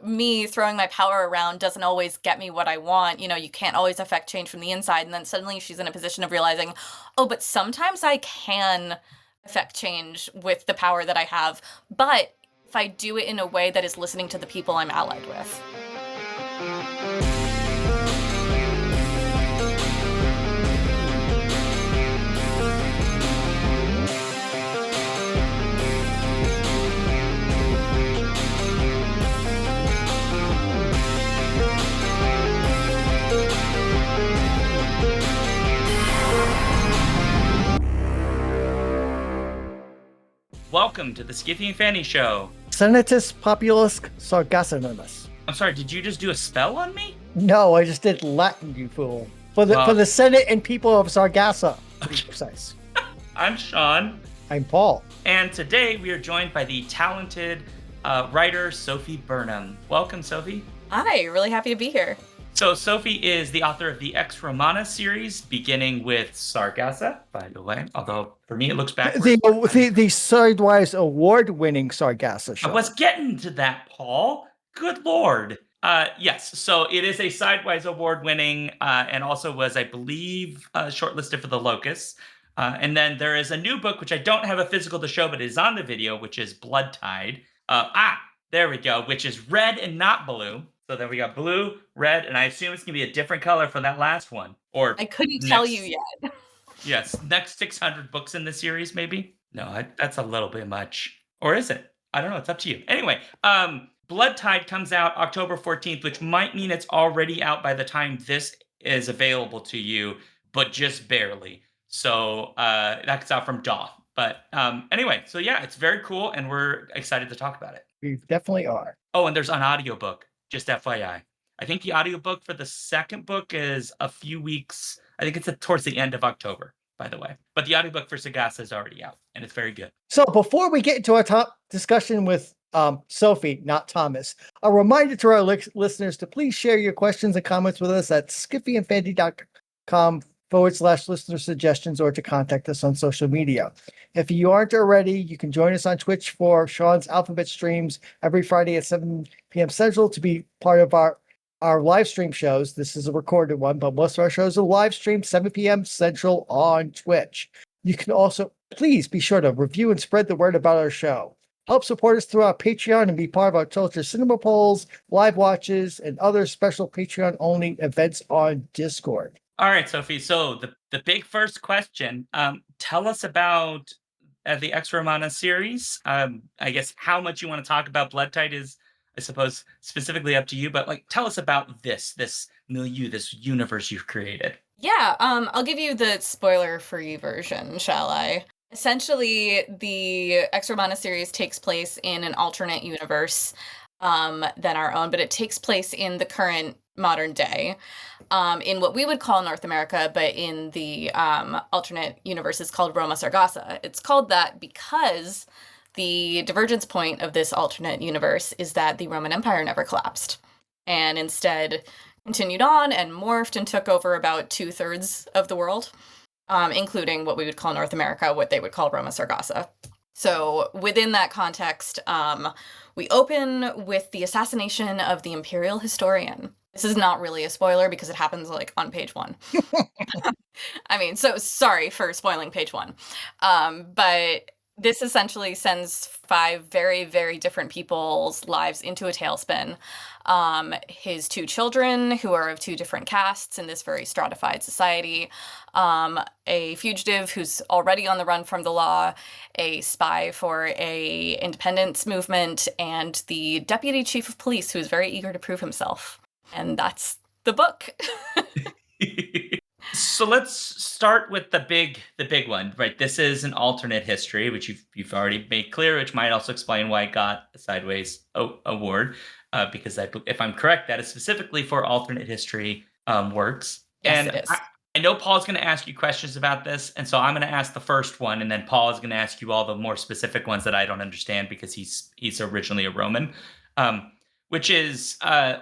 me throwing my power around doesn't always get me what I want. You can't always affect change from the inside. And then suddenly she's in a position of realizing, oh, but sometimes I can affect change with the power that I have. But if I do it in a way that is listening to the people I'm allied with. Welcome to the Skiffy and Fanny Show. Senatus Populus Sargassa. I'm sorry, did you just do a spell on me? No, I just did Latin, you fool. For the Senate and people of Sargassa, to be precise. I'm Sean. I'm Paul. And today we are joined by the talented writer Sophie Burnham. Welcome, Sophie. Hi, really happy to be here. So Sophie is the author of the Ex Romana series, beginning with Sargassa, by the way. Although for me it looks backwards. The Sidewise award-winning Sargassa show. I was getting to that, Paul. Good Lord. Yes, so it is a Sidewise award-winning, and also was, I believe, shortlisted for the Locust. And then there is a new book, which I don't have a physical to show, but is on the video, which is Blood Tide. There we go, which is red and not blue. So then we got blue, red, and I assume it's going to be a different color from that last one. Or I couldn't tell you yet. Yes, next 600 books in the series, maybe? No, that's a little bit much. Or is it? I don't know. It's up to you. Anyway, Blood Tide comes out October 14th, which might mean it's already out by the time this is available to you, but just barely. So that's out from DAW. But anyway, so yeah, it's very cool, and we're excited to talk about it. We definitely are. Oh, and there's an audiobook. Just FYI. I think the audiobook for the second book is a few weeks. I think it's towards the end of October, by the way. But the audiobook for Sargassa is already out, and it's very good. So before we get into our top discussion with Sophie, not Thomas, a reminder to our listeners to please share your questions and comments with us at skiffyandfandy.com/listener suggestions, or to contact us on social media. If you aren't already, you can join us on Twitch for Sean's Alphabet streams every Friday at 7 p.m. Central to be part of our live stream shows. This is a recorded one, but most of our shows are live streamed 7 p.m. Central on Twitch. You can also, please be sure to review and spread the word about our show. Help support us through our Patreon and be part of our Culture Cinema polls, live watches, and other special Patreon-only events on Discord. All right, Sophie. So the big first question, tell us about the Ex Romana series. I guess how much you want to talk about Blood Tide is, I suppose, specifically up to you. But tell us about this milieu, this universe you've created. Yeah, I'll give you the spoiler-free version, shall I? Essentially, the Ex Romana series takes place in an alternate universe than our own, but it takes place in the current modern day, in what we would call North America, but in the alternate universe is called Roma Sargassa. It's called that because the divergence point of this alternate universe is that the Roman Empire never collapsed, and instead continued on and morphed and took over about 2/3 of the world, including what we would call North America, what they would call Roma Sargassa. So within that context, we open with the assassination of the imperial historian. This is not really a spoiler because it happens on page 1. I mean, so sorry for spoiling page 1. But this essentially sends 5 very, very different people's lives into a tailspin. His 2 children, who are of 2 different castes in this very stratified society, a fugitive who's already on the run from the law, a spy for a independence movement, and the deputy chief of police who is very eager to prove himself. And that's the book. So let's start with the big one, right? This is an alternate history, which you've already made clear, which might also explain why it got a Sideways award, because if I'm correct, that is specifically for alternate history works. Yes, and it is. I know Paul's going to ask you questions about this, and so I'm going to ask the first one, and then Paul is going to ask you all the more specific ones that I don't understand because he's originally a Roman. Which is,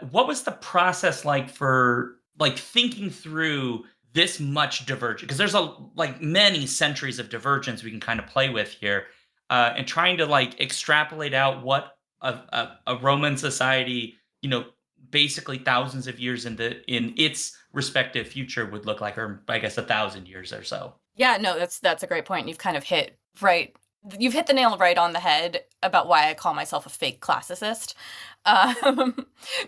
what was the process like for thinking through this much divergence? Because there's many centuries of divergence we can kind of play with here, and trying to extrapolate out what a Roman society, basically thousands of years in its respective future would look like, or I guess 1,000 years or so. Yeah, no, that's a great point. You've kind of you've hit the nail right on the head about why I call myself a fake classicist.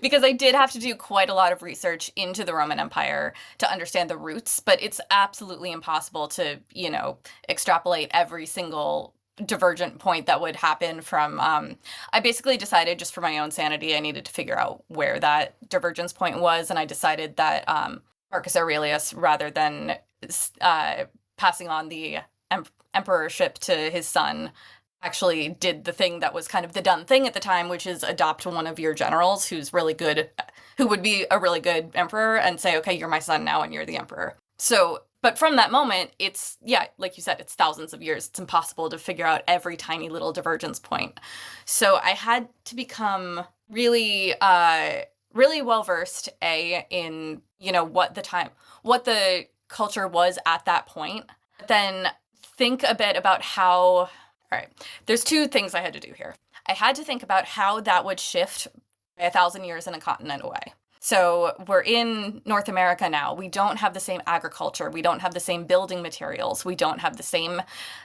Because I did have to do quite a lot of research into the Roman Empire to understand the roots, but it's absolutely impossible to, extrapolate every single divergent point that would happen from I basically decided, just for my own sanity, I needed to figure out where that divergence point was, and I decided that Marcus Aurelius, rather than passing on the emperorship to his son, actually did the thing that was kind of the done thing at the time, which is adopt one of your generals who's really good, who would be a really good emperor, and say, okay, you're my son now and you're the emperor. So, but from that moment, it's, yeah, like you said, it's thousands of years. It's impossible to figure out every tiny little divergence point. So I had to become really, really well-versed, in, what the culture was at that point. But then think a bit about how, all right, there's two things I had to do here. I had to think about how that would shift 1,000 years in a continent away. So we're in North America now. We don't have the same agriculture. We don't have the same building materials. We don't have the same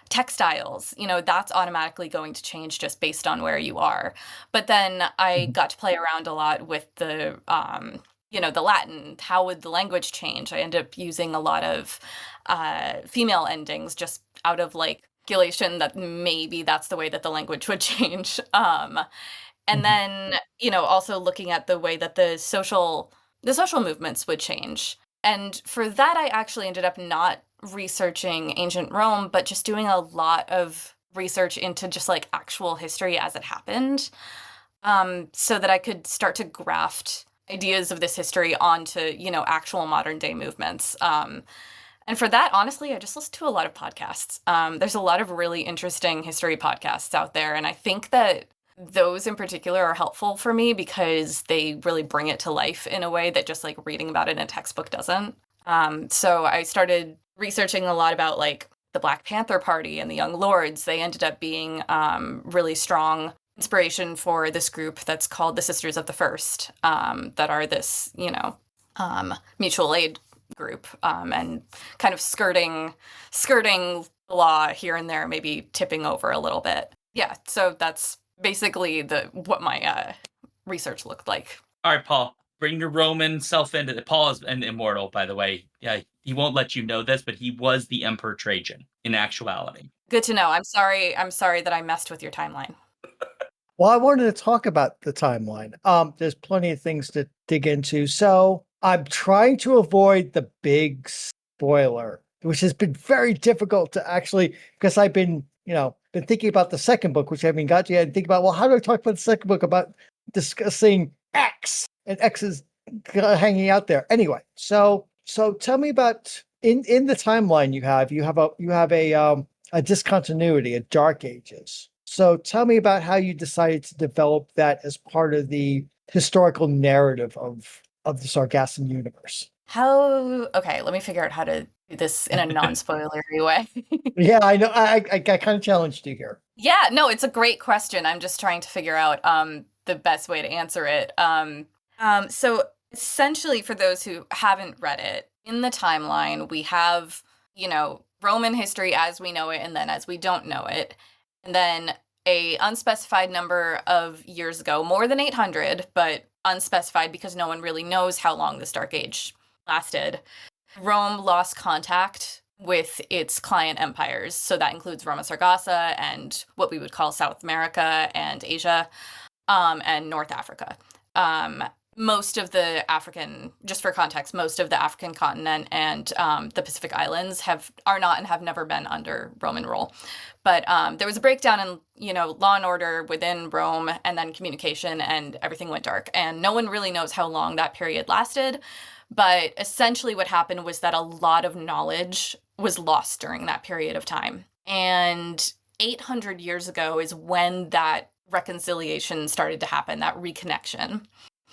textiles. That's automatically going to change just based on where you are. But then I got to play around a lot with the the Latin. How would the language change? I ended up using a lot of female endings, just out of speculation that maybe that's the way that the language would change. And then, also looking at the way that the social movements would change. And for that, I actually ended up not researching ancient Rome, but just doing a lot of research into just actual history as it happened, so that I could start to graft ideas of this history onto, actual modern day movements. And for that, honestly, I just listen to a lot of podcasts. There's a lot of really interesting history podcasts out there, and I think that those in particular are helpful for me because they really bring it to life in a way that just reading about it in a textbook doesn't. So I started researching a lot about the Black Panther Party and the Young Lords. They ended up being really strong inspiration for this group that's called the Sisters of the First, that are this, mutual aid group, and kind of skirting the law here and there, maybe tipping over a little bit. Yeah, so that's basically what my research looked like. All right, Paul, bring your Roman self into it. Paul is an immortal, by the way. Yeah, he won't let you know this, but he was the Emperor Trajan in actuality. Good to know. I'm sorry that I messed with your timeline. Well, I wanted to talk about the timeline. There's plenty of things to dig into. So I'm trying to avoid the big spoiler, which has been very difficult to actually, because I've been thinking about the second book, which I haven't got yet, and think about, well, how do I talk about the second book about discussing X, and X is hanging out there anyway. So tell me about in the timeline you have a discontinuity, a Dark Ages. So tell me about how you decided to develop that as part of the historical narrative of the Sargassan universe. Okay, let me figure out how to do this in a non-spoilery way. Yeah, I know. I kind of challenged you here. Yeah, no, it's a great question. I'm just trying to figure out the best way to answer it. So essentially, for those who haven't read it, in the timeline, we have, Roman history as we know it and then as we don't know it. And then a unspecified number of years ago, more than 800, but unspecified because no one really knows how long this Dark Age lasted, Rome lost contact with its client empires. So that includes Roma Sargassa and what we would call South America and Asia, and North Africa. Most of the African, just for context, most of the African continent and the Pacific Islands are not and have never been under Roman rule. But there was a breakdown in, law and order within Rome, and then communication, and everything went dark. And no one really knows how long that period lasted. But essentially what happened was that a lot of knowledge was lost during that period of time. And 800 years ago is when that reconciliation started to happen, that reconnection.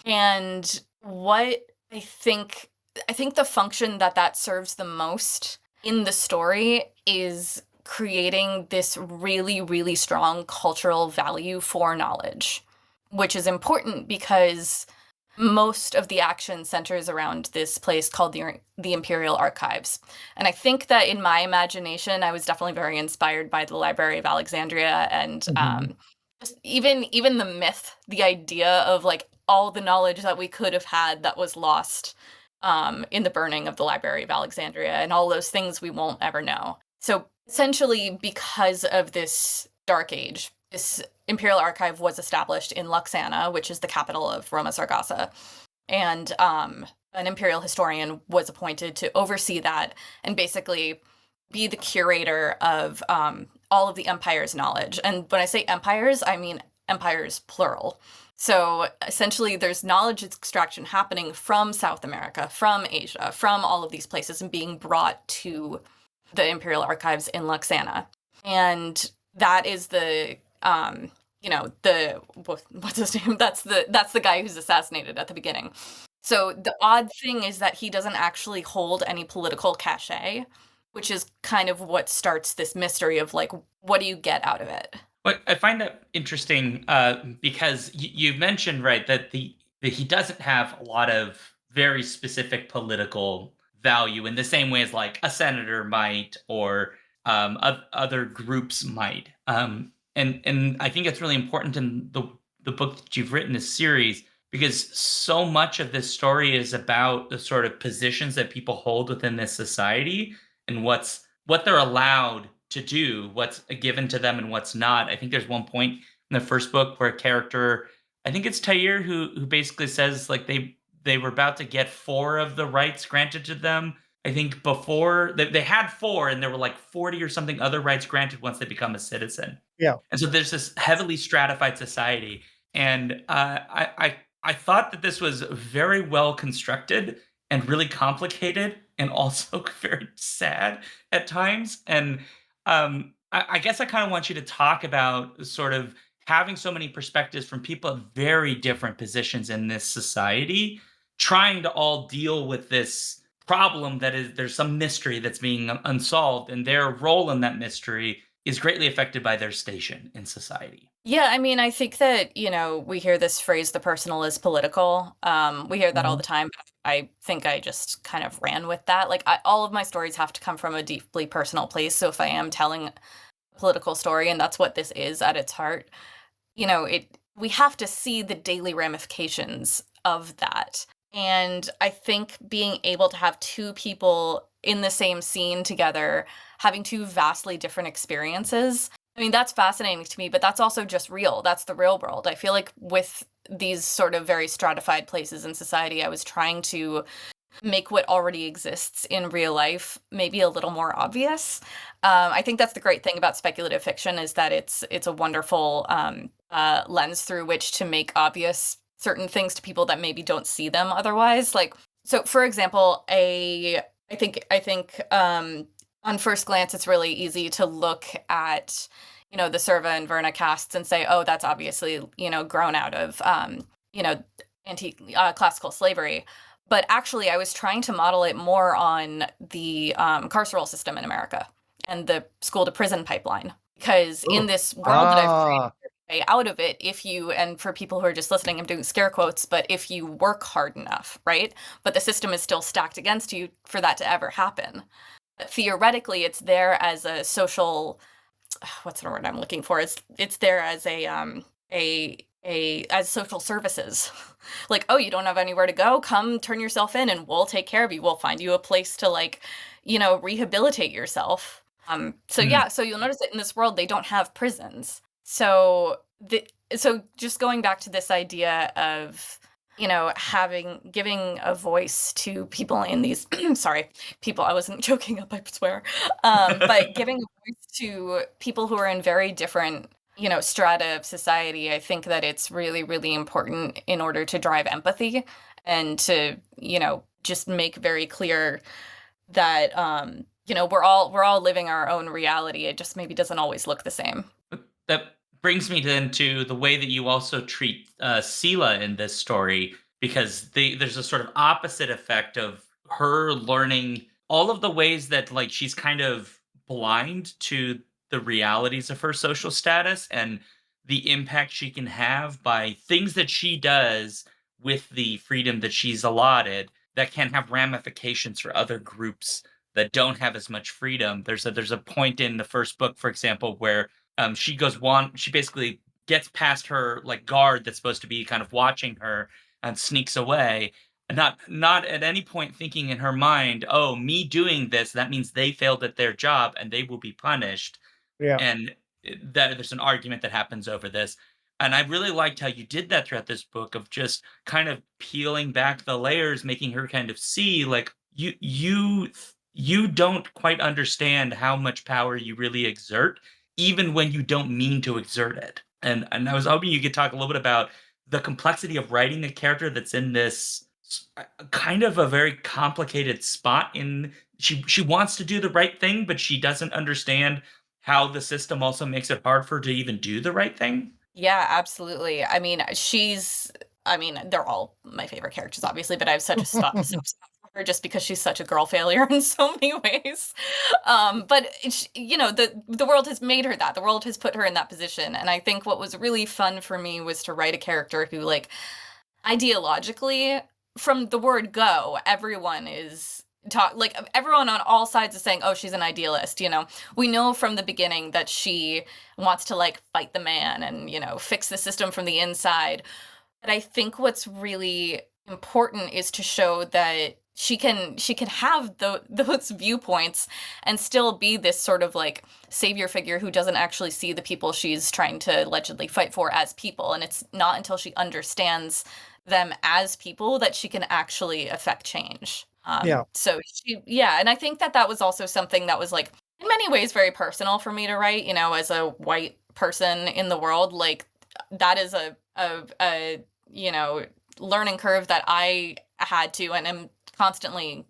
And what I think the function that serves the most in the story is creating this really, really strong cultural value for knowledge. which is important because most of the action centers around this place called the Imperial Archives. And I think that in my imagination, I was definitely very inspired by the Library of Alexandria and just even the myth, the idea of like all the knowledge that we could have had that was lost in the burning of the Library of Alexandria and all those things we won't ever know. So essentially, because of this dark age, this Imperial Archive was established in Luxana, which is the capital of Roma Sargassa, and an imperial historian was appointed to oversee that and basically be the curator of all of the empire's knowledge. And when I say empires, I mean empires plural. So essentially, there's knowledge extraction happening from South America, from Asia, from all of these places, and being brought to the Imperial Archives in Luxana. And that is the the what's his name? That's the guy who's assassinated at the beginning. So the odd thing is that he doesn't actually hold any political cachet, which is kind of what starts this mystery of like, what do you get out of it? But I find that interesting because you mentioned, right, that that he doesn't have a lot of very specific political value in the same way as like a senator might or other groups might. And I think it's really important in the book that you've written, this series, because so much of this story is about the sort of positions that people hold within this society and what they're allowed to do, what's given to them and what's not. I think there's one point in the first book where a character, I think it's Tair, who basically says like they were about to get 4 of the rights granted to them. I think before they had 4 and there were like 40 or something other rights granted once they become a citizen. Yeah. And so there's this heavily stratified society. And I thought that this was very well constructed and really complicated and also very sad at times. And I guess I kind of want you to talk about sort of having so many perspectives from people at very different positions in this society, trying to all deal with this problem that is there's some mystery that's being unsolved, and their role in that mystery is greatly affected by their station in society. Yeah, I mean, I think that, we hear this phrase, the personal is political. We hear that all Mhm. the time. But I think I just kind of ran with that. Like, all of my stories have to come from a deeply personal place. So if I am telling a political story, and that's what this is at its heart, we have to see the daily ramifications of that. And I think being able to have 2 people in the same scene together, having 2 vastly different experiences, I mean, that's fascinating to me, but that's also just real. That's the real world. I feel like with these sort of very stratified places in society, I was trying to make what already exists in real life maybe a little more obvious. I think that's the great thing about speculative fiction is that it's a wonderful lens through which to make obvious certain things to people that maybe don't see them otherwise. Like, so for example, I think on first glance it's really easy to look at the Serva and Verna casts and say, oh, that's obviously grown out of anti classical slavery. But actually, I was trying to model it more on the carceral system in America and the school to prison pipeline. Because in Ooh. this world that I've Ah, created, way out of it, and for people who are just listening, I'm doing scare quotes, but if you work hard enough, right? But the system is still stacked against you for that to ever happen. But theoretically, it's there as a social, what's the word I'm looking for? It's there as as social services. Like, oh, you don't have anywhere to go? Come turn yourself in and we'll take care of you. We'll find you a place to rehabilitate yourself. So Mm. yeah, so you'll notice that in this world they don't have prisons. So just going back to this idea of giving a voice to people in these sorry, people, I wasn't joking up, I swear. But giving a voice to people who are in very different strata of society, I think that it's really, really important in order to drive empathy and to, just make very clear that, we're all living our own reality. It just maybe doesn't always look the same. That brings me then to the way that you also treat Sela in this story, because there's a sort of opposite effect of her learning all of the ways that like she's kind of blind to the realities of her social status, and the impact she can have by things that she does with the freedom that she's allotted that can have ramifications for other groups that don't have as much freedom. There's a point in the first book, for example, where she basically gets past her like guard that's supposed to be kind of watching her and sneaks away, and not at any point thinking in her mind, oh, me doing this, that means they failed at their job and they will be punished. Yeah. And that there's an argument that happens over this. And I really liked how you did that throughout this book of just kind of peeling back the layers, making her kind of see like you don't quite understand how much power you really exert, even when you don't mean to exert it. And I was hoping you could talk a little bit about the complexity of writing a character that's in this kind of a very complicated spot. In she wants to do the right thing, but she doesn't understand how the system also makes it hard for her to even do the right thing. Yeah, absolutely. I mean, they're all my favorite characters, obviously, but I have such a soft spot for her just because she's such a girl failure in so many ways. But the world has made her that. The world has put her in that position, and I think what was really fun for me was to write a character who, like, ideologically, from the word go, everyone is everyone on all sides is saying, oh, she's an idealist. We know from the beginning that she wants to like fight the man and fix the system from the inside. But I think what's really important is to show that she can have those viewpoints and still be this sort of like savior figure who doesn't actually see the people she's trying to allegedly fight for as people. And it's not until she understands them as people that she can actually affect change. And I think that was also something that was like in many ways very personal for me to write, as a white person in the world. Like, that is a learning curve that I had to and am constantly,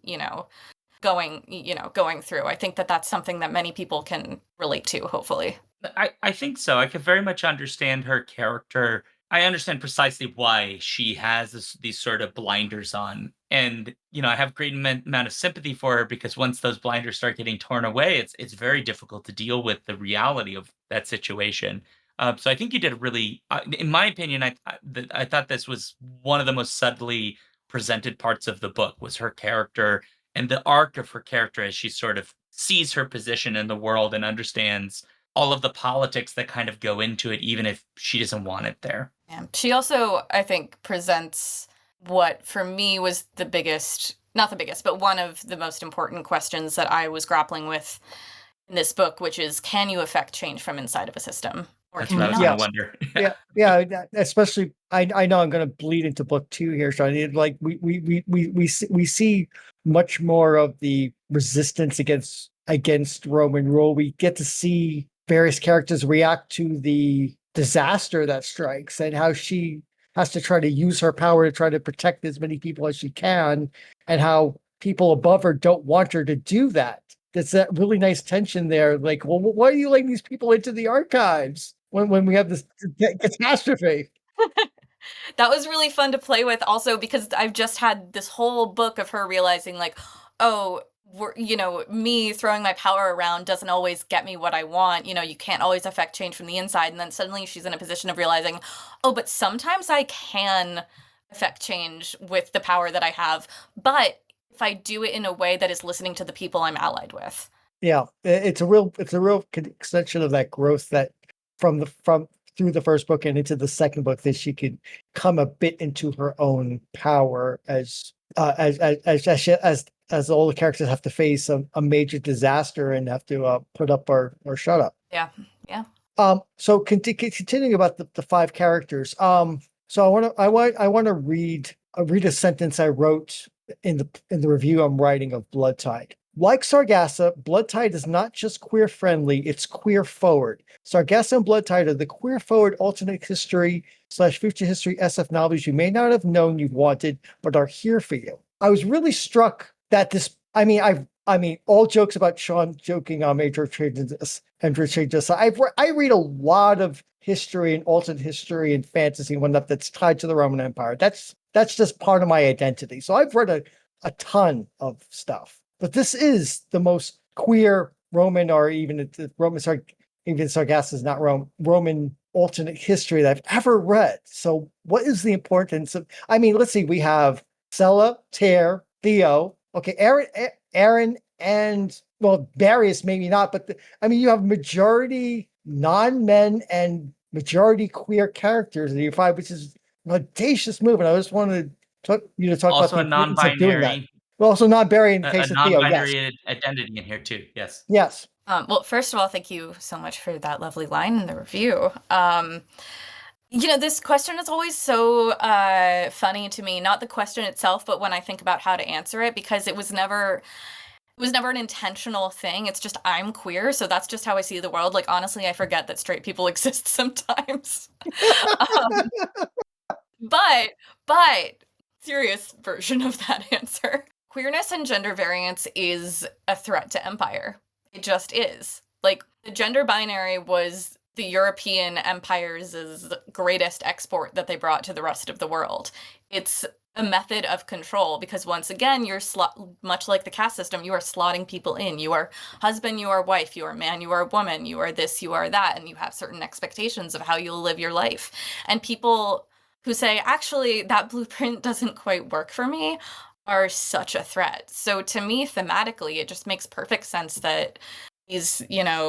going through. I think that that's something that many people can relate to, hopefully. I think so. I could very much understand her character. I understand precisely why she has these sort of blinders on. And, I have great amount of sympathy for her because once those blinders start getting torn away, it's very difficult to deal with the reality of that situation. So I think you did a really, in my opinion, I thought this was one of the most subtly presented parts of the book was her character and the arc of her character as she sort of sees her position in the world and understands all of the politics that kind of go into it, even if she doesn't want it there. Yeah. She also, I think, presents what for me was the biggest, not the biggest, but one of the most important questions that I was grappling with in this book, which is, can you affect change from inside of a system? Or That's can what I you was not? going to wonder. Yeah. Especially, I know I'm going to bleed into book 2 here, Sean. Like we see much more of the resistance against Roman rule. We get to see various characters react to the disaster that strikes and how she has to try to use her power to try to protect as many people as she can, and how people above her don't want her to do that. There's that really nice tension there. Like, well, why are you letting these people into the archives when we have this catastrophe? That was really fun to play with also because I've just had this whole book of her realizing like, oh, me throwing my power around doesn't always get me what I want. You can't always affect change from the inside. And then suddenly she's in a position of realizing, oh, but sometimes I can affect change with the power that I have. But if I do it in a way that is listening to the people I'm allied with. Yeah, it's a real extension of that growth that from through the first book and into the second book, that she could come a bit into her own power as all the characters have to face a major disaster and have to put up or shut up. Yeah. So continuing about the 5 characters. So I want to read a sentence I wrote in the review I'm writing of Blood Tide. Like Sargassa, Blood Tide is not just queer friendly, it's queer forward. Sargassa and Blood Tide are the queer forward alternate history / future history SF novels you may not have known you wanted, but are here for you. I was really struck that this, I mean, all jokes about Sean joking on Major Changes and Changes. I read a lot of history and alternate history and fantasy and whatnot that's tied to the Roman Empire. That's just part of my identity. So I've read a ton of stuff. But this is the most queer Roman, or even the Roman, even Sargassa is not Roman alternate history that I've ever read. So what is the importance of, I mean, let's see, we have Sella, Tear, Theo, okay, Aaron, and well, Darius maybe not, but I mean, you have majority non-men and majority queer characters in U5, which is an audacious move. And I just wanted you to talk about Also the a importance of doing that. non-binary, Well, also non-binary in the a case of Theo, yes. non-binary identity in here too. Yes. Yes. Well, first of all, thank you so much for that lovely line in the review. This question is always so funny to me. Not the question itself, but when I think about how to answer it, because it was never an intentional thing. It's just I'm queer, so that's just how I see the world. Like, honestly, I forget that straight people exist sometimes. um, but serious version of that answer. Queerness and gender variance is a threat to empire. It just is. Like, the gender binary was the European empire's greatest export that they brought to the rest of the world. It's a method of control because, once again, you're much like the caste system, you are slotting people in. You are husband, you are wife, you are man, you are woman, you are this, you are that, and you have certain expectations of how you'll live your life. And people who say, actually, that blueprint doesn't quite work for me, are such a threat. So to me, thematically, it just makes perfect sense that these,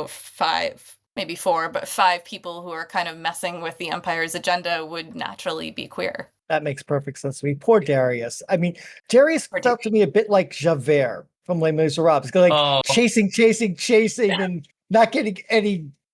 five, maybe four, but five people who are kind of messing with the empire's agenda would naturally be queer. That makes perfect sense to me. Poor Darius. I mean, Darius felt to me a bit like Javert from Les Miserables, like chasing, and not getting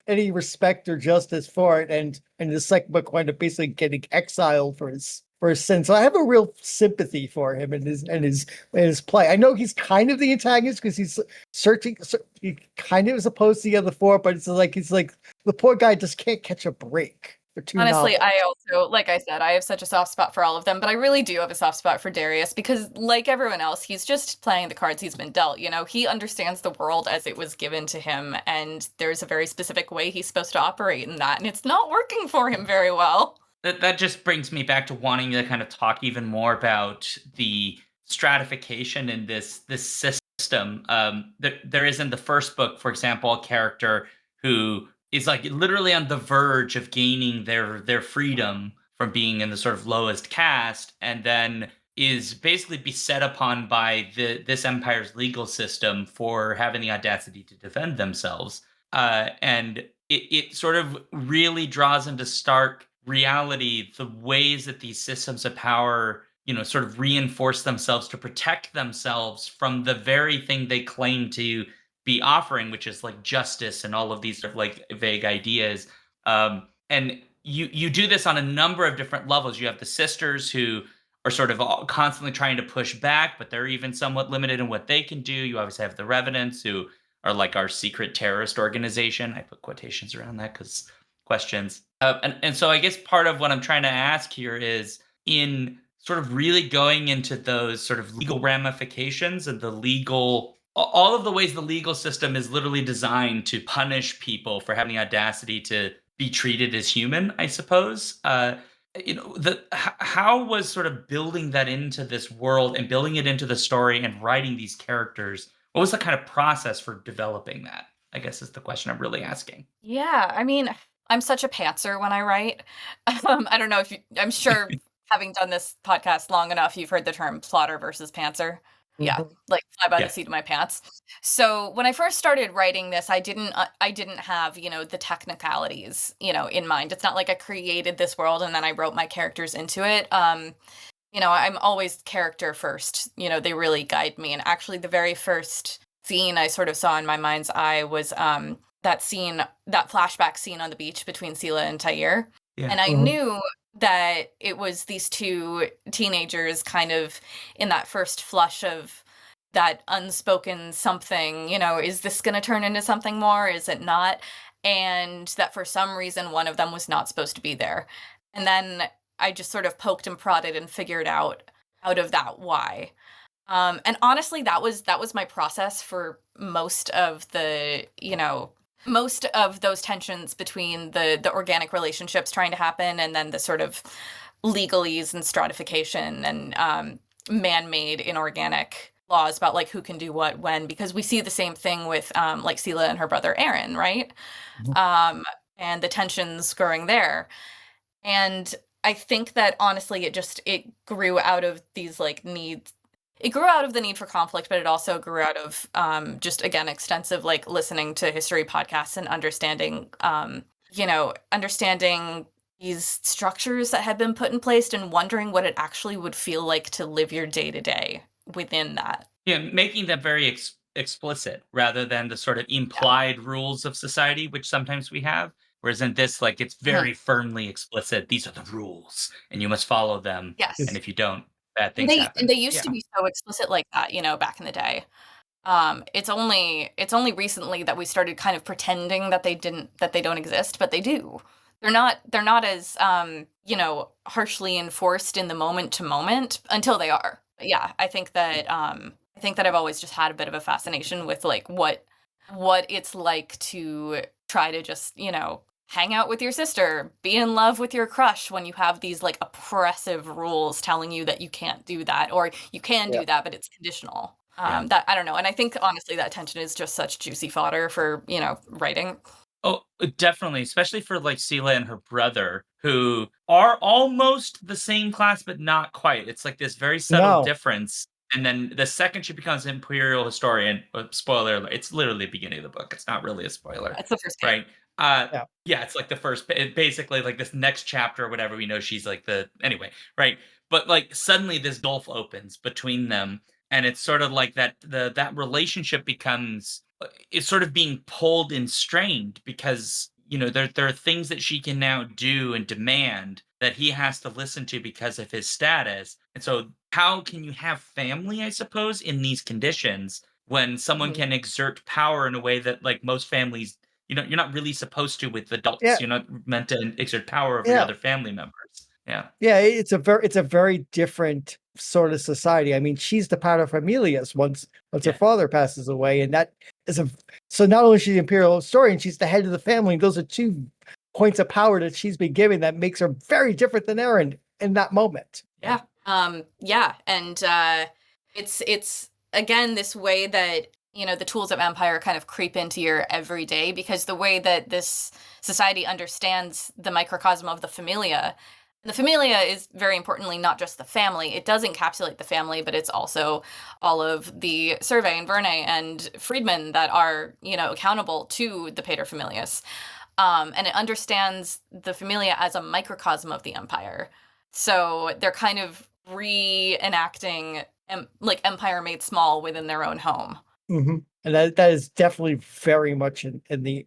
any respect or justice for it, and the second book wound up basically getting exiled for his sins. So I have a real sympathy for him and his play. I know he's kind of the antagonist because he's searching. He kind of is opposed to the other four, but it's like he's like the poor guy just can't catch a break. Honestly, I also, like I said, I have such a soft spot for all of them, but I really do have a soft spot for Darius because, like everyone else, he's just playing the cards he's been dealt. He understands the world as it was given to him, and there's a very specific way he's supposed to operate in that, and it's not working for him very well. That just brings me back to wanting to kind of talk even more about the stratification in this system. There is in the first book, for example, a character who is like literally on the verge of gaining their freedom from being in the sort of lowest caste, and then is basically beset upon by this empire's legal system for having the audacity to defend themselves. And it sort of really draws into stark reality the ways that these systems of power, sort of reinforce themselves to protect themselves from the very thing they claim to be offering, which is like justice and all of these sort of like vague ideas. And you do this on a number of different levels. You have the sisters who are sort of constantly trying to push back, but they're even somewhat limited in what they can do. You obviously have the Revenants, who are like our secret terrorist organization. I put quotations around that because questions. And so I guess part of what I'm trying to ask here is, in sort of really going into those sort of legal ramifications and all of the ways the legal system is literally designed to punish people for having the audacity to be treated as human, I suppose. How was sort of building that into this world and building it into the story and writing these characters? What was the kind of process for developing that, I guess, is the question I'm really asking. Yeah, I mean, I'm such a pantser when I write. I don't know if I'm sure having done this podcast long enough, you've heard the term plotter versus pantser. Yeah, like fly by the seat of my pants. So when I first started writing this, I didn't have, the technicalities, in mind. It's not like I created this world and then I wrote my characters into it. I'm always character first. They really guide me. And actually the very first scene I sort of saw in my mind's eye was that flashback scene on the beach between Sela and Tair. Yeah. And I knew that it was these two teenagers kind of in that first flush of that unspoken something, is this going to turn into something more? Is it not? And that for some reason, one of them was not supposed to be there. And then I just sort of poked and prodded and figured out of that why. And honestly, that was my process for most of those tensions between the organic relationships trying to happen and then the sort of legalese and stratification and man-made inorganic laws about like who can do what when, because we see the same thing with like Sela and her brother Aaron, right? Mhm. And the tensions growing there. And I think that honestly it grew out of these like needs. It grew out of the need for conflict, but it also grew out of just again extensive like listening to history podcasts and understanding understanding these structures that had been put in place and wondering what it actually would feel like to live your day to day within that. Yeah, making them very explicit rather than the sort of Yeah. implied rules of society, which sometimes we have. Whereas in this, like, it's Mhm. very firmly explicit. These are the rules, and you must follow them. And Yes. if you don't, bad And things they happen. used to Yeah. be so explicit like that, back in the day. It's only recently that we started kind of pretending that they don't exist, but they do. They're not as harshly enforced in the moment to moment until they are. But yeah, I think that I've always just had a bit of a fascination with like what it's like to try to just, hang out with your sister, be in love with your crush when you have these like oppressive rules telling you that you can't do that or you can Yeah. do that, but it's conditional. Yeah. That I don't know. And I think honestly that tension is just such juicy fodder for, writing. Oh, definitely, especially for like Sela and her brother, who are almost the same class, but not quite. It's like this very subtle No. difference. And then the second she becomes Imperial Historian, spoiler alert, it's literally the beginning of the book. It's not really a spoiler, It's the first page. right? Yeah. Yeah, it's like the first, basically like this next chapter or whatever. We know she's like anyway, right? But like suddenly this gulf opens between them, and it's sort of like that relationship becomes is sort of being pulled and strained because there are things that she can now do and demand that he has to listen to because of his status. And so how can you have family, I suppose, in these conditions when someone Mhm. can exert power in a way that like most families you're not really supposed to with Yeah. adults. You're not meant to exert power over your Yeah. other family members. Yeah. Yeah, it's a very different sort of society. I mean, she's the paterfamilias once her Yeah. father passes away, and that is a so not only is she the imperial historian, she's the head of the family. Those are two points of power that she's been given that makes her very different than Aaron in that moment. Yeah. Yeah. And it's again this way that, the tools of empire kind of creep into your everyday because the way that this society understands the microcosm of the familia. And the familia is very importantly not just the family. It does encapsulate the family, but it's also all of the Survey and Vernay and Friedman that are, accountable to the paterfamilias. And it understands the familia as a microcosm of the empire. So they're kind of reenacting like empire made small within their own home. And that is definitely very much in the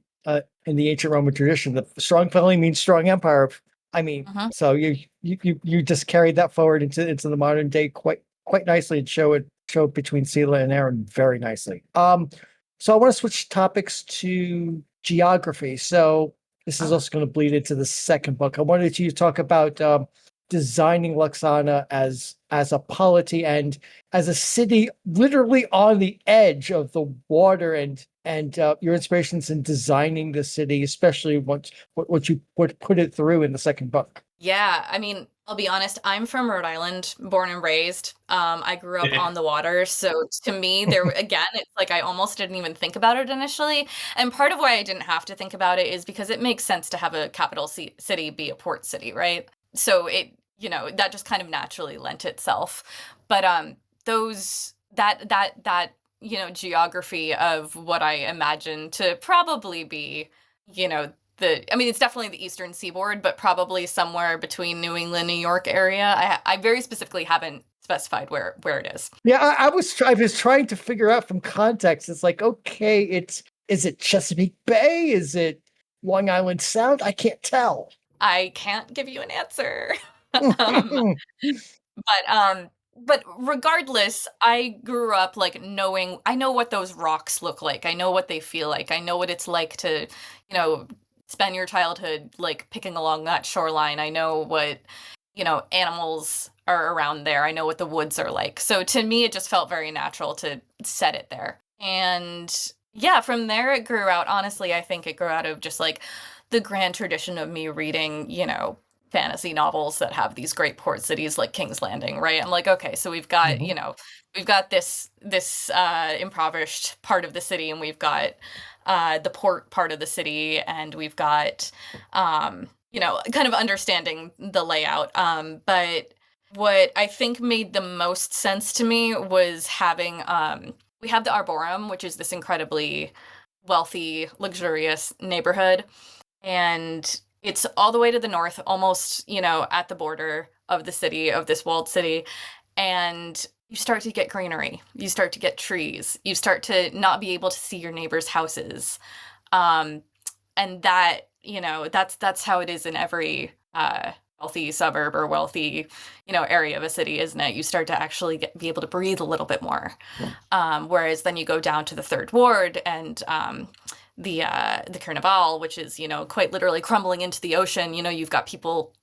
ancient Roman tradition. The strong family means strong empire. I mean, Mhm. so you just carried that forward into the modern day quite nicely and show it between Sela and Aaron very nicely. So I want to switch topics to geography. So this is Oh. also going to bleed into the second book. I wanted you to talk about designing Luxana as a polity and as a city literally on the edge of the water and your inspirations in designing the city, especially what you put it through in the second book. Yeah, I mean, I'll be honest, I'm from Rhode Island, born and raised. I grew up on the water, so to me, again, it's like I almost didn't even think about it initially. And part of why I didn't have to think about it is because it makes sense to have a capital city be a port city, right? So that just kind of naturally lent itself. But those that geography of what I imagine to probably be, I mean, it's definitely the Eastern Seaboard, but probably somewhere between New England, New York area. I very specifically haven't specified where it is. Yeah, I was trying to figure out from context. It's like, okay, is it Chesapeake Bay? Is it Long Island Sound? I can't tell. I can't give you an answer. um, but regardless, I grew up like knowing I know what those rocks look like. I know what they feel like. I know what it's like to, spend your childhood like picking along that shoreline. I know what, animals are around there. I know what the woods are like. So to me it just felt very natural to set it there. And yeah, from there it grew out. Honestly, I think it grew out of just like the grand tradition of me reading, fantasy novels that have these great port cities like King's Landing, right? I'm like, okay, so we've got, we've got this impoverished part of the city, and we've got the port part of the city, and we've got kind of understanding the layout. But what I think made the most sense to me was having we have the Arboretum, which is this incredibly wealthy, luxurious neighborhood, and it's all the way to the north, almost, at the border of the city, of this walled city. And you start to get greenery. You start to get trees. You start to not be able to see your neighbors' houses. And that, that's how it is in every wealthy suburb or wealthy, area of a city, isn't it? You start to actually be able to breathe a little bit more. Whereas then you go down to the Third Ward and the Carnival, which is, quite literally crumbling into the ocean. You've got people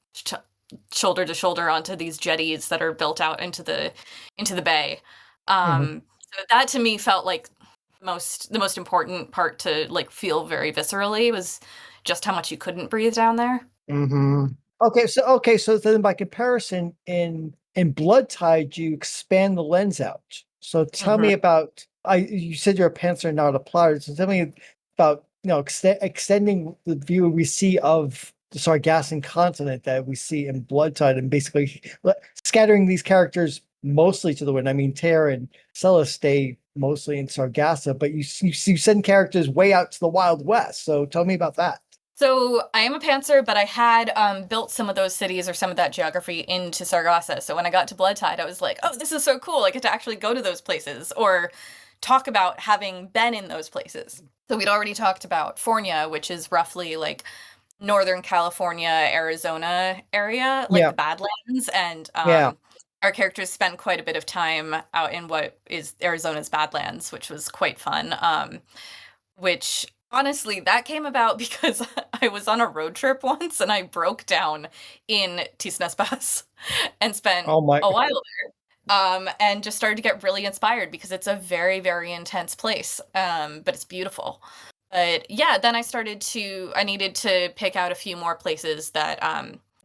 shoulder to shoulder onto these jetties that are built out into the bay. So that to me felt like the most important part to like feel very viscerally was just how much you couldn't breathe down there. Okay, so then by comparison, in Blood Tide, you expand the lens out. So tell me about you said you're a pantser, not a plotter. So tell me about extending the view we see of the Sargassan continent that we see in Blood Tide, and basically scattering these characters mostly to the wind. I mean, Tear and Sella stay mostly in Sargassa, but you send characters way out to the Wild West. So tell me about that. So I am a pantser, but I had built some of those cities or some of that geography into Sargassa. So when I got to Blood Tide, I was like, oh, this is so cool. I get to actually go to those places or talk about having been in those places. So we'd already talked about Fornia, which is roughly like Northern California, Arizona area, like the Badlands. And our characters spent quite a bit of time out in what is Arizona's Badlands, which was quite fun. Which honestly, that came about because I was on a road trip once and I broke down in Tisnes Pass and spent a while there. And just started to get really inspired because it's a very, very intense place. But it's beautiful. But yeah, then I needed to pick out a few more places that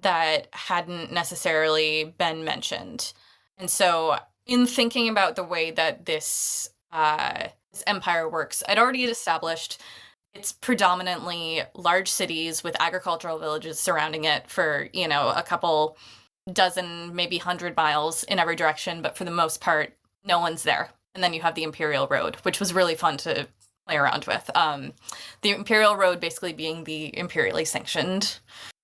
that hadn't necessarily been mentioned. And so in thinking about the way that this empire works, I'd already established it's predominantly large cities with agricultural villages surrounding it for, a couple dozen, maybe 100 miles in every direction. But for the most part, no one's there. And then you have the Imperial Road, which was really fun to play around with. The Imperial Road basically being the imperially sanctioned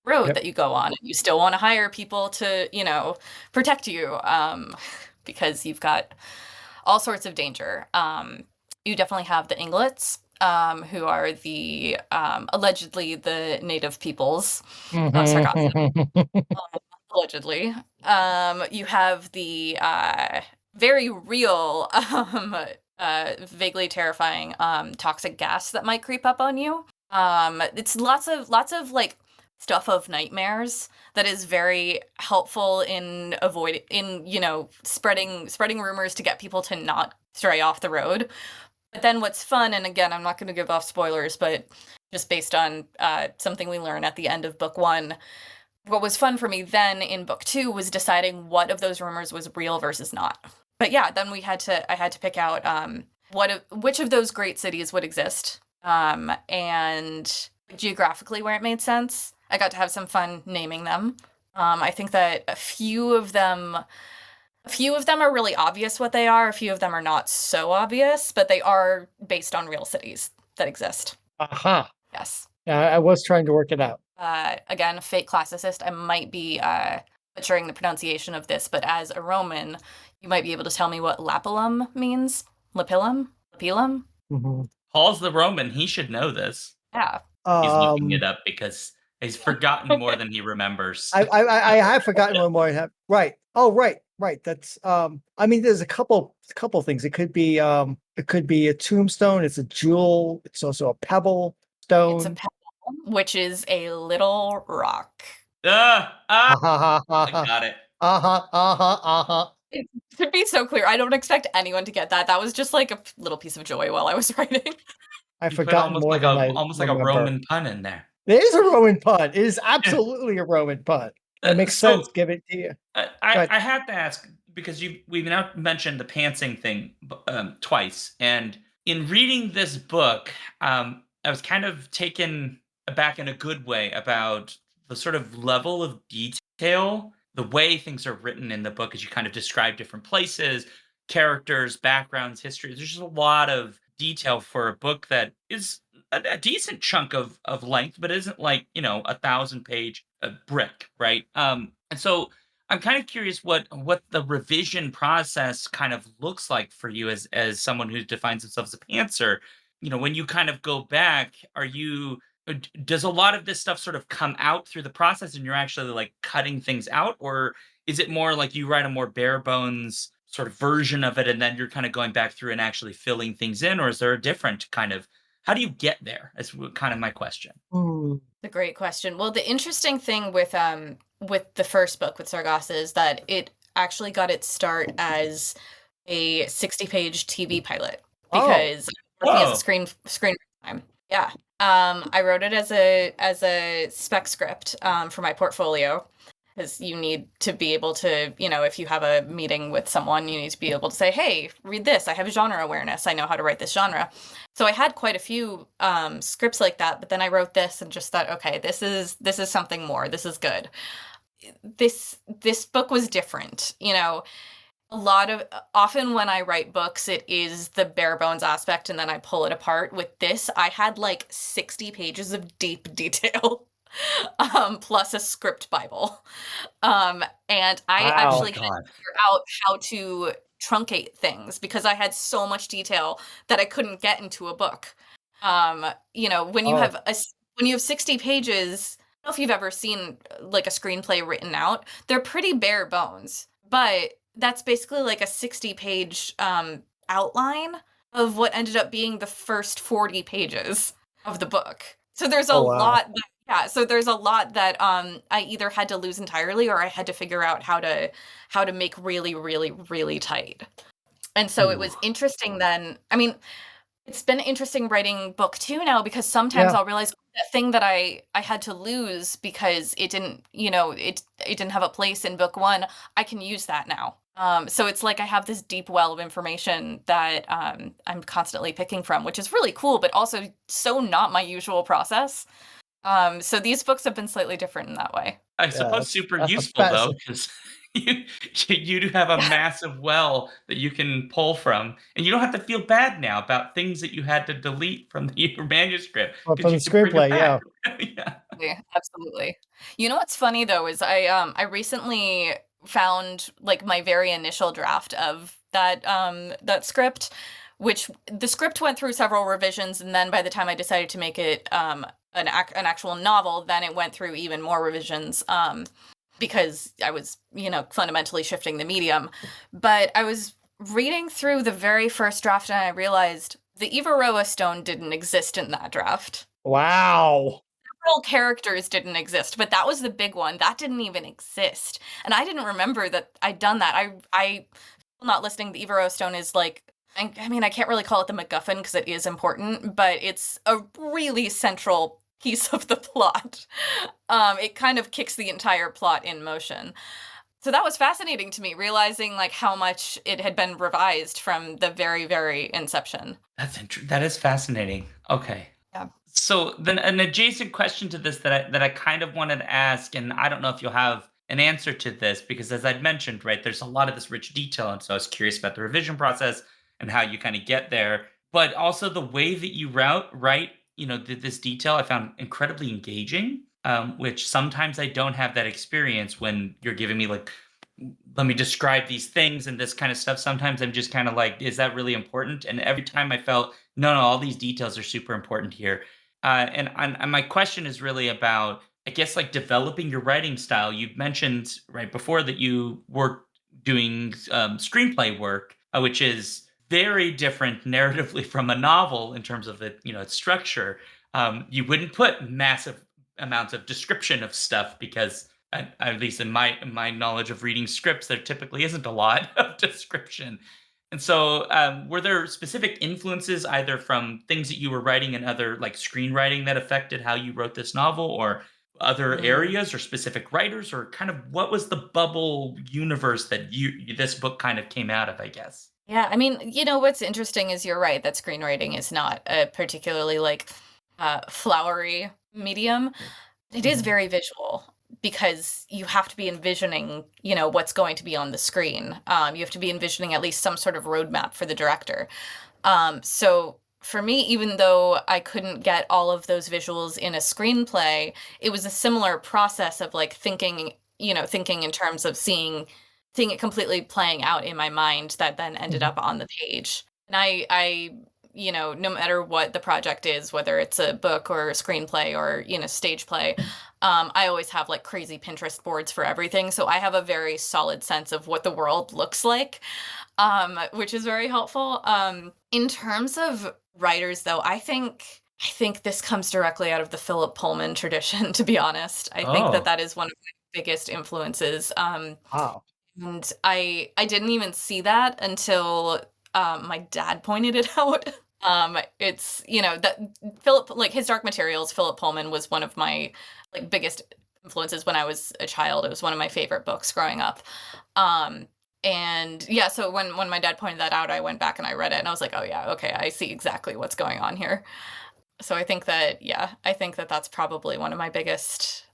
road that you go on. You still want to hire people to, protect you because you've got all sorts of danger. You definitely have the Inglets, who are the allegedly the native peoples of Sargassa. Allegedly. You have the very real, vaguely terrifying toxic gas that might creep up on you. It's lots of like stuff of nightmares that is very helpful in spreading rumors to get people to not stray off the road. But then what's fun, and again, I'm not going to give off spoilers, but just based on something we learn at the end of book 1, what was fun for me then in book 2 was deciding what of those rumors was real versus not. But yeah, then I had to pick out which of those great cities would exist, and geographically where it made sense. I got to have some fun naming them. I think that a few of them are really obvious what they are. A few of them are not so obvious, but they are based on real cities that exist. Yes. Yeah, I was trying to work it out. Again, fake classicist. I might be butchering the pronunciation of this, but as a Roman, you might be able to tell me what lapillum means. Lapillum? Paul's the Roman. He should know this. Yeah. He's looking it up because he's forgotten more than he remembers. I have forgotten one more. I have. Right. Oh, right. That's I mean, there's a couple things. It could be a tombstone. It's a jewel. It's also a pebble stone. It's a pebble, which is a little rock. I got it. To be so clear, I don't expect anyone to get that. That was just like a little piece of joy while I was writing. I forgot more than almost like a Roman pun in there. It is a Roman pun. It is absolutely a Roman pun. It makes So sense. Give it to you. Go I ahead. had to ask because we've now mentioned the pantsing thing twice, and in reading this book, I was kind of taken aback in a good way about the sort of level of detail, the way things are written in the book, as you kind of describe different places, characters, backgrounds, histories. There's just a lot of detail for a book that is a decent chunk of length, but isn't like 1,000 page brick, right? And so I'm kind of curious what the revision process kind of looks like for you as someone who defines themselves as a pantser. When you kind of go back, does a lot of this stuff sort of come out through the process and you're actually like cutting things out, or is it more like you write a more bare bones sort of version of it and then you're kind of going back through and actually filling things in, or is there a different kind of how do you get there? That's kind of my question. Hmm. A great question. Well, the interesting thing with the first book with Sargassa is that it actually got its start as a 60-page TV pilot Oh, because working as a Whoa. screen time. Yeah. I wrote it as a spec script for my portfolio because you need to be able to, if you have a meeting with someone, you need to be able to say, "Hey, read this. I have genre awareness. I know how to write this genre." So I had quite a few scripts like that, but then I wrote this and just thought, okay, this is something more. This is good. This book was different. A lot of often when I write books, it is the bare bones aspect, and then I pull it apart. With this, I had like 60 pages of deep detail, plus a script Bible. And I Oh my wow. actually had to god. figure out how to truncate things because I had so much detail that I couldn't get into a book. When you Oh, have when you have 60 pages, I don't know if you've ever seen like a screenplay written out, they're pretty bare bones, but that's basically like a 60-page outline of what ended up being the first 40 pages of the book. So there's a oh, wow. lot so there's a lot that I either had to lose entirely or I had to figure out how to make really, really, really tight. And so it Ooh. was interesting then. I mean, it's been interesting writing book 2 now because sometimes Yeah. I'll realize that thing that I had to lose because it didn't, it didn't have a place in book 1, I can use that now. So it's like I have this deep well of information that I'm constantly picking from, which is really cool, but also so not my usual process. So these books have been slightly different in that way. I Yeah. suppose super That's a useful though, fascinating. because you you do have a massive well that you can pull from, and you don't have to feel bad now about things that you had to delete from your manuscript Well, because from the you can bring it screenplay, back. yeah. Yeah. Yeah, absolutely. You know what's funny though is I recently found like my very initial draft of that script, which the script went through several revisions, and then by the time I decided to make it an actual novel, then it went through even more revisions because I was, fundamentally shifting the medium. But I was reading through the very first draft and I realized the Ivaroa stone didn't exist in that draft. Wow. Several characters didn't exist, but that was the big one. That didn't even exist. And I didn't remember that I'd done that. I not listing the Evero Stone is like I mean, I can't really call it the MacGuffin because it is important, but it's a really central piece of the plot. It kind of kicks the entire plot in motion. So that was fascinating to me, realizing like how much it had been revised from the very, very inception. That is fascinating. Okay. Yeah. So then an adjacent question to this that I kind of wanted to ask, and I don't know if you'll have an answer to this because as I'd mentioned, right, there's a lot of this rich detail, and so I was curious about the revision process and how you kind of get there, but also the way that you write, this detail I found incredibly engaging. Which sometimes I don't have that experience when you're giving me like let me describe these things and this kind of stuff. Sometimes I'm just kind of like, is that really important? And every time I felt, no, all these details are super important here. And my question is really about, I guess, like developing your writing style. You mentioned right before that you were doing screenplay work, which is very different narratively from a novel in terms of its structure. You wouldn't put massive amounts of description of stuff because at least in my knowledge of reading scripts, there typically isn't a lot of description. And so, were there specific influences either from things that you were writing and other like screenwriting that affected how you wrote this novel, or other areas or specific writers, or kind of what was the bubble universe that this book kind of came out of, I guess? Yeah, I mean, what's interesting is you're right that screenwriting is not a particularly like flowery medium. It is Mhm. very visual because you have to be envisioning, what's going to be on the screen. You have to be envisioning at least some sort of roadmap for the director. So for me, even though I couldn't get all of those visuals in a screenplay, it was a similar process of like thinking in terms of seeing it completely playing out in my mind that then ended Mhm. up on the page. And no matter what the project is, whether it's a book or a screenplay or, stage play, I always have like crazy Pinterest boards for everything. So I have a very solid sense of what the world looks like, which is very helpful. In terms of writers, though, I think this comes directly out of the Philip Pullman tradition, to be honest. I think that Oh, that is one of my biggest influences. Wow. And I didn't even see that until, my dad pointed it out. It's, that Philip like, his Dark Materials, Philip Pullman was one of my, like, biggest influences when I was a child. It was one of my favorite books growing up. Um, and yeah, so when my dad pointed that out, I went back and I read it and I was like, "Oh yeah, okay, I see exactly what's going on here." So I think that yeah, I think that that's probably one of my biggest,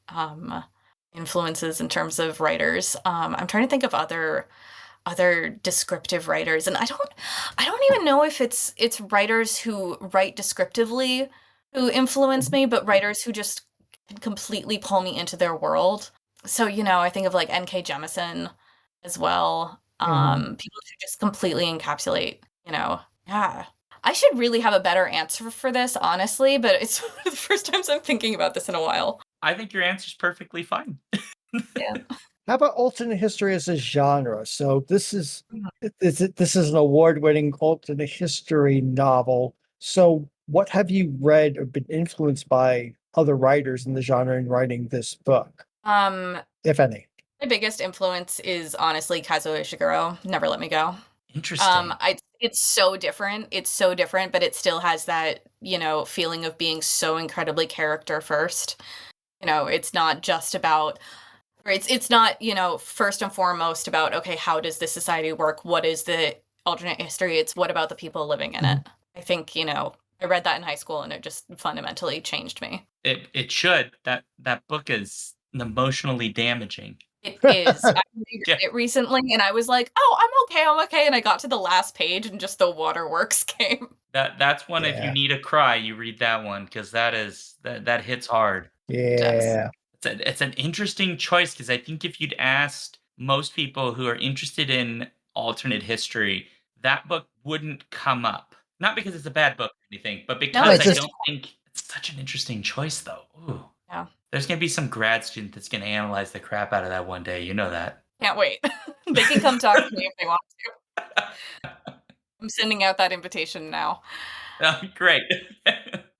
influences in terms of writers. I'm trying to think of other descriptive writers, and I don't even know if it's writers who write descriptively who influence Mhm. me, but writers who just completely pull me into their world. So, I think of like N.K. Jemisin as well. Mhm. People who just completely encapsulate, yeah. I should really have a better answer for this, honestly, but it's one of the first times I'm thinking about this in a while. I think your answer's perfectly fine. Yeah. How about alternate history as a genre? So this is an award-winning alternate history novel. So what have you read or been influenced by other writers in the genre in writing this book, Um, if any? my biggest influence is honestly Kazuo Ishiguro, Never Let Me Go. Interesting. It's so different. It's so different, but it still has that, feeling of being so incredibly character first. It's not just about, or it's not, first and foremost about, okay, how does this society work? What is the alternate history? It's what about the people living in Mhm. it? I think, I read that in high school and it just fundamentally changed me. It should. That book is emotionally damaging. It is. I reread Yeah. it recently and I was like, "Oh, I'm okay." And I got to the last page and just the waterworks came. That's one, if you Yeah. need a cry, you read that one, because that hits hard. It does. Yeah. It's an interesting choice, because I think if you'd asked most people who are interested in alternate history, that book wouldn't come up. Not because it's a bad book or anything, but No, because Right, I it's just just don't think it's such an interesting choice, though. Ooh. yeah. There's gonna be some grad student that's gonna analyze the crap out of that one day, you know that. Can't wait. They can come talk to me if they want to. I'm sending out that invitation now. Great.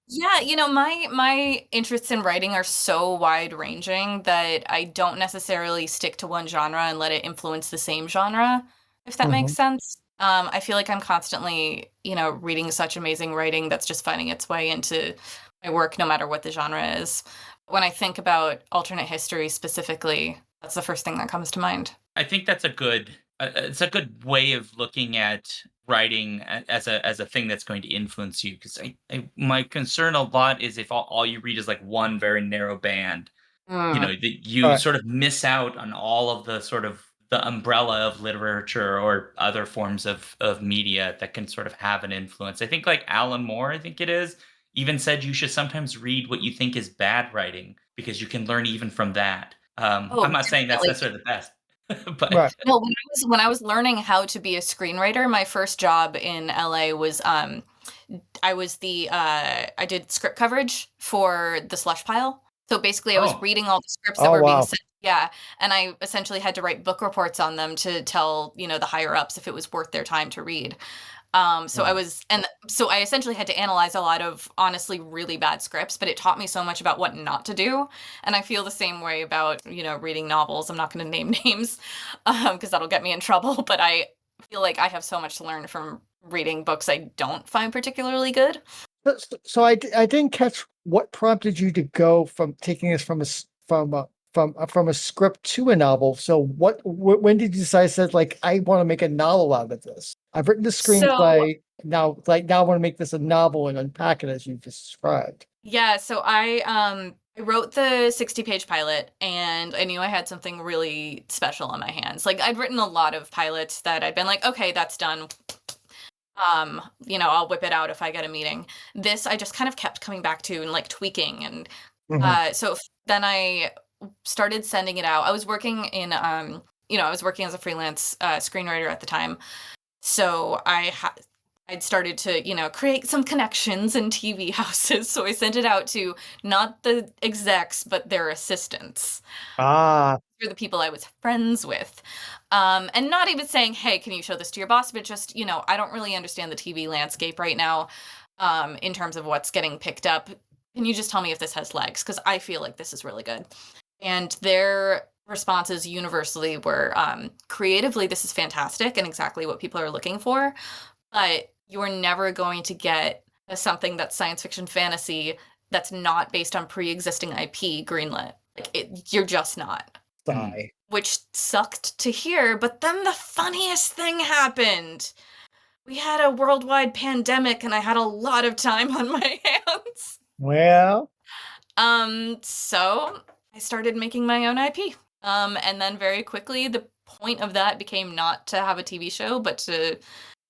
Yeah, my interests in writing are so wide-ranging that I don't necessarily stick to one genre and let it influence the same genre, if that makes Mhm. sense. I feel like I'm constantly, reading such amazing writing that's just finding its way into my work no matter what the genre is. When I think about alternate history specifically, that's the first thing that comes to mind. I think that's it's a good way of looking at writing as a thing that's going to influence you, because my concern a lot is if all you read is like one very narrow band, Mm. that you Right. sort of miss out on all of the sort of the umbrella of literature or other forms of media that can sort of have an influence. I think like Alan Moore, I think it is, even said you should sometimes read what you think is bad writing, because you can learn even from that. I'm Oh, not saying that's definitely. necessarily the best, but Right. No, when I was learning how to be a screenwriter, my first job in LA was I did script coverage for the slush pile. So basically I was oh, reading all the scripts that Oh, were being wow. sent. Yeah, and I essentially had to write book reports on them to tell, the higher ups if it was worth their time to read. Wow. So I essentially had to analyze a lot of honestly really bad scripts, but it taught me so much about what not to do. And I feel the same way about, reading novels. I'm not going to name names because that'll get me in trouble, but I feel like I have so much to learn from reading books I don't find particularly good. So I didn't catch what prompted you to go from taking this from a script to a novel. So when did you decide said like I want to make a novel out of this? I've written the So screenplay now I want to make this a novel and unpack it as you described. yeah, so I wrote the 60-page pilot and I knew I had something really special on my hands. Like I'd written a lot of pilots that I'd been like, okay, that's done. I'll whip it out if I get a meeting. This I just kind of kept coming back to and like tweaking and Mhm. then I started sending it out. I was working as a freelance screenwriter at the time. So I'd started to, create some connections in TV houses. So I sent it out to not the execs, but their assistants. Ah, Through the people I was friends with. And not even saying, hey, can you show this to your boss? But just, I don't really understand the TV landscape right now in terms of what's getting picked up. Can you just tell me if this has legs? Because I feel like this is really good. And their responses universally were creatively, this is fantastic and exactly what people are looking for. But you're never going to get something that's science fiction fantasy that's not based on pre-existing IP greenlit. You're just not. sigh. Which sucked to hear, but then the funniest thing happened. We had a worldwide pandemic and I had a lot of time on my hands. Well, So I started making my own IP. And then very quickly the point of that became not to have a TV show, but to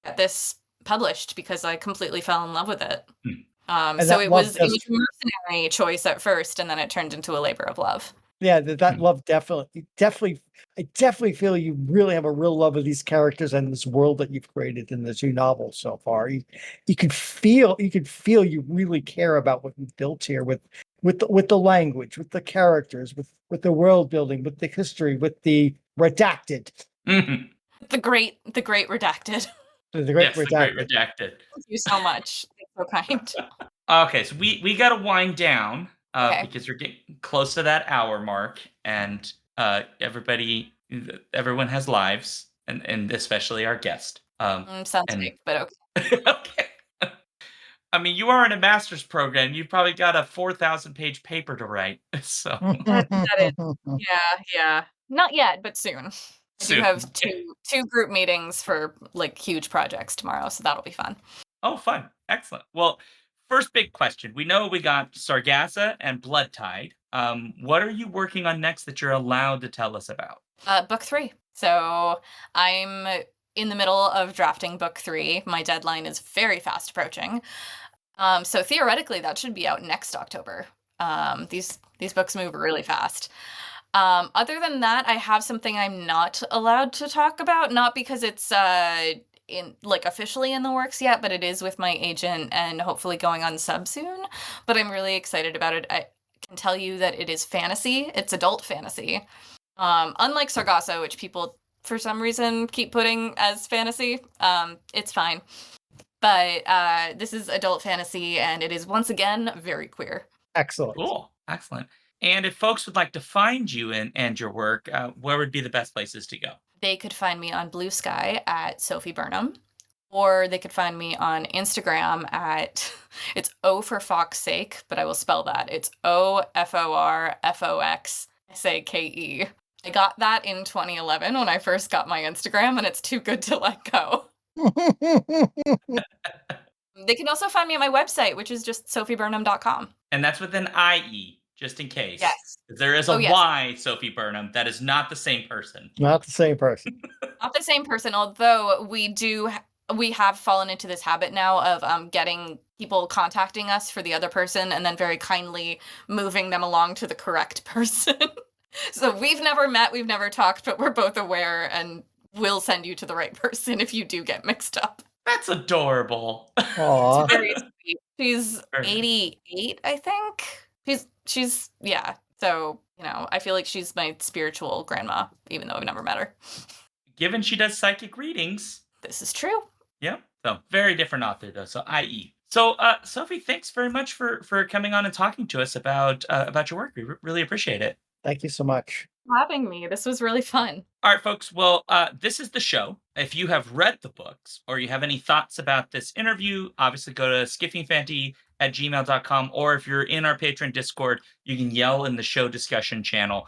get this published because I completely fell in love with it. Hmm. and So that it love was does a mercenary choice at first, and then it turned into a labor of love. Yeah, that Hmm. love I definitely feel you really have a real love of these characters and this world that you've created in the two novels so far. You can feel you really care about what you've built here with the language, with the characters, with the world building, with the history, with the redacted, Mhm. The great redacted. the great Yes, the great redacted. redacted. Thank you so much. You're so kind. Okay, so we got to wind down Okay. because we're getting close to that hour mark, and everyone has lives, and especially our guest. Sounds And fake, but okay. okay, I mean, you are in a master's program. You've probably got a 4,000-page paper to write, so That is, yeah, yeah. Not yet, but soon. I do soon. have two group meetings for like huge projects tomorrow, so that'll be fun. Oh, fun. Excellent. Well, first big question. We know we got Sargassa and Blood Tide. What are you working on next that you're allowed to tell us about? Book 3. So I'm in the middle of drafting book 3. My deadline is very fast approaching. So theoretically, that should be out next October. These books move really fast. Other than that, I have something I'm not allowed to talk about, not because it's in like officially in the works yet, but it is with my agent and hopefully going on sub soon. But I'm really excited about it. I can tell you that it is fantasy. It's adult fantasy. Unlike Sargassa, which people for some reason keep putting as fantasy, it's fine. But this is adult fantasy, and it is once again very queer. Excellent. Cool. Excellent. And if folks would like to find you and your work, where would be the best places to go? They could find me on Blue Sky at Sophie Burnham, or they could find me on Instagram at it's O for Fox's sake, but I will spell that. It's OFORFOXSAKE. I got that in 2011 when I first got my Instagram, and it's too good to let go. They can also find me at my website, which is just sophieburnham.com. And that's with an IE, just in case. Yes. There is a Oh, yes. Y, Sophie Burnham. That is not the same person. Not the same person. Not the same person, although we have fallen into this habit now of getting people contacting us for the other person and then very kindly moving them along to the correct person. So we've never met, we've never talked, but we're both aware and we'll send you to the right person if you do get mixed up. That's adorable. Aw. Very sweet. She's Very nice. 88, I think. She's yeah. So, I feel like she's my spiritual grandma, even though I've never met her. Given she does psychic readings, This is true. yeah. So very different author though. So IE. So Sophie, thanks very much for coming on and talking to us about your work. We really appreciate it. Thank you so much. Having me. This was really fun. All right, folks. Well, this is the show. If you have read the books or you have any thoughts about this interview, obviously go to skiffingfanty@gmail.com. Or if you're in our Patreon Discord, you can yell in the show discussion channel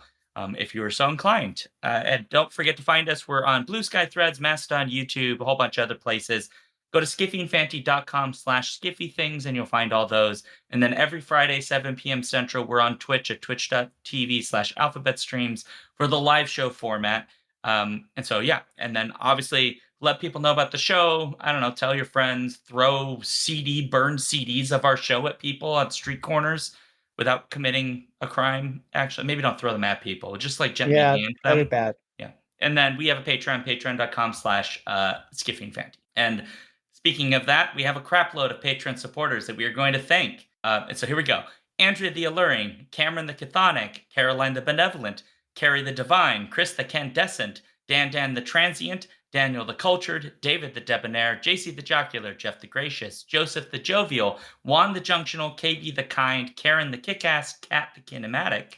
if you are so inclined. And don't forget to find us. We're on Blue Sky Threads, Mastodon, YouTube, a whole bunch of other places. Go to skiffingfanty.com/skiffythings and you'll find all those. And then every Friday, 7 p.m. Central, we're on Twitch at twitch.tv/alphabetstreams for the live show format. And so, yeah. And then obviously let people know about the show. I don't know, tell your friends, throw burned CDs of our show at people on street corners without committing a crime. Actually, maybe don't throw them at people. Just like gently hand That'd them. be bad. Yeah. And then we have a Patreon, patreon.com/skiffingfanty. And speaking of that, we have a crap load of Patreon supporters that we are going to thank. And so here we go. Andrea the Alluring, Cameron the Chthonic, Caroline the Benevolent, Carrie the Divine, Chris the Candescent, Dan the Transient, Daniel the Cultured, David the Debonair, JC the Jocular, Jeff the Gracious, Joseph the Jovial, Juan the Junctional, KB the Kind, Karen the Kickass, Kat the Kinematic.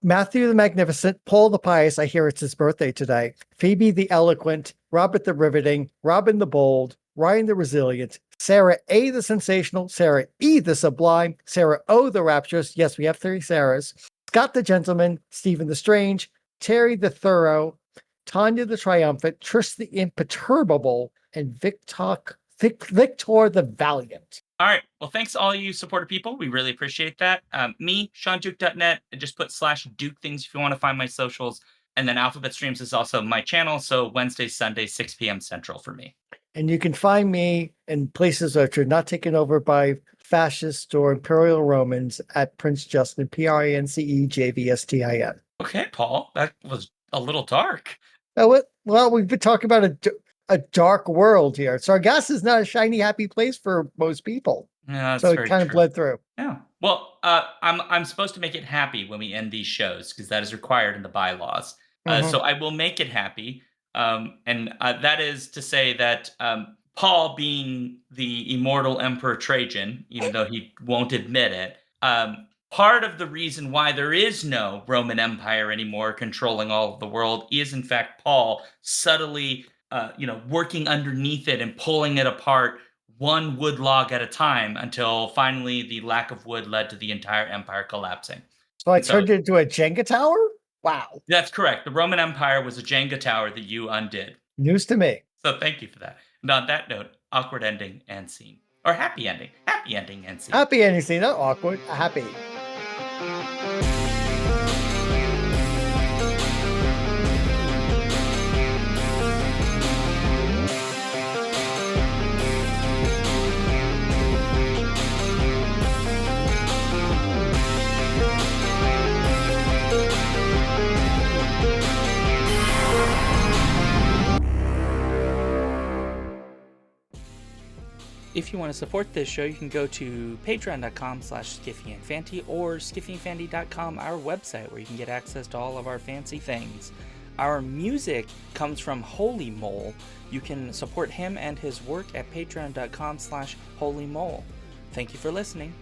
Matthew the Magnificent, Paul the Pious, I hear it's his birthday today, Phoebe the Eloquent, Robert the Riveting, Robin the Bold, Ryan the Resilient, Sarah A. the Sensational, Sarah E. the Sublime, Sarah O. the Rapturous, yes, we have 3 Sarahs, Scott the Gentleman, Stephen the Strange, Terry the Thorough, Tanya the Triumphant, Tris the Imperturbable, and Victor the Valiant. All right. Well, thanks to all you supporter people. We really appreciate that. Me, SeanDuke.net, and just put /Duke things if you want to find my socials. And then Alphabet Streams is also my channel. So Wednesday, Sunday, 6 p.m. Central for me. And you can find me in places that are not taken over by fascists or imperial Romans at Prince Justin, PRINCEJVSTIN. Okay, Paul, that was a little dark. Well, we've been talking about a dark world here. Sargassa is not a shiny, happy place for most people. Yeah, that's so very it kind true. of bled through. Yeah. Well, I'm supposed to make it happy when we end these shows because that is required in the bylaws. So I will make it happy. And that is to say that Paul, being the immortal Emperor Trajan, even though he won't admit it, part of the reason why there is no Roman Empire anymore controlling all of the world is, in fact, Paul subtly, working underneath it and pulling it apart one wood log at a time until finally the lack of wood led to the entire empire collapsing. So I turned it into a Jenga tower? Wow. That's correct. The Roman Empire was a Jenga tower that you undid. News to me. So thank you for that. And on that note, awkward ending and scene. Or happy ending. Happy ending and scene. Happy ending scene, not awkward. Happy. If you want to support this show, you can go to patreon.com/skiffyandfanty or skiffyandfanty.com, our website, where you can get access to all of our fancy things. Our music comes from Holy Mole. You can support him and his work at patreon.com/holymole. Thank you for listening.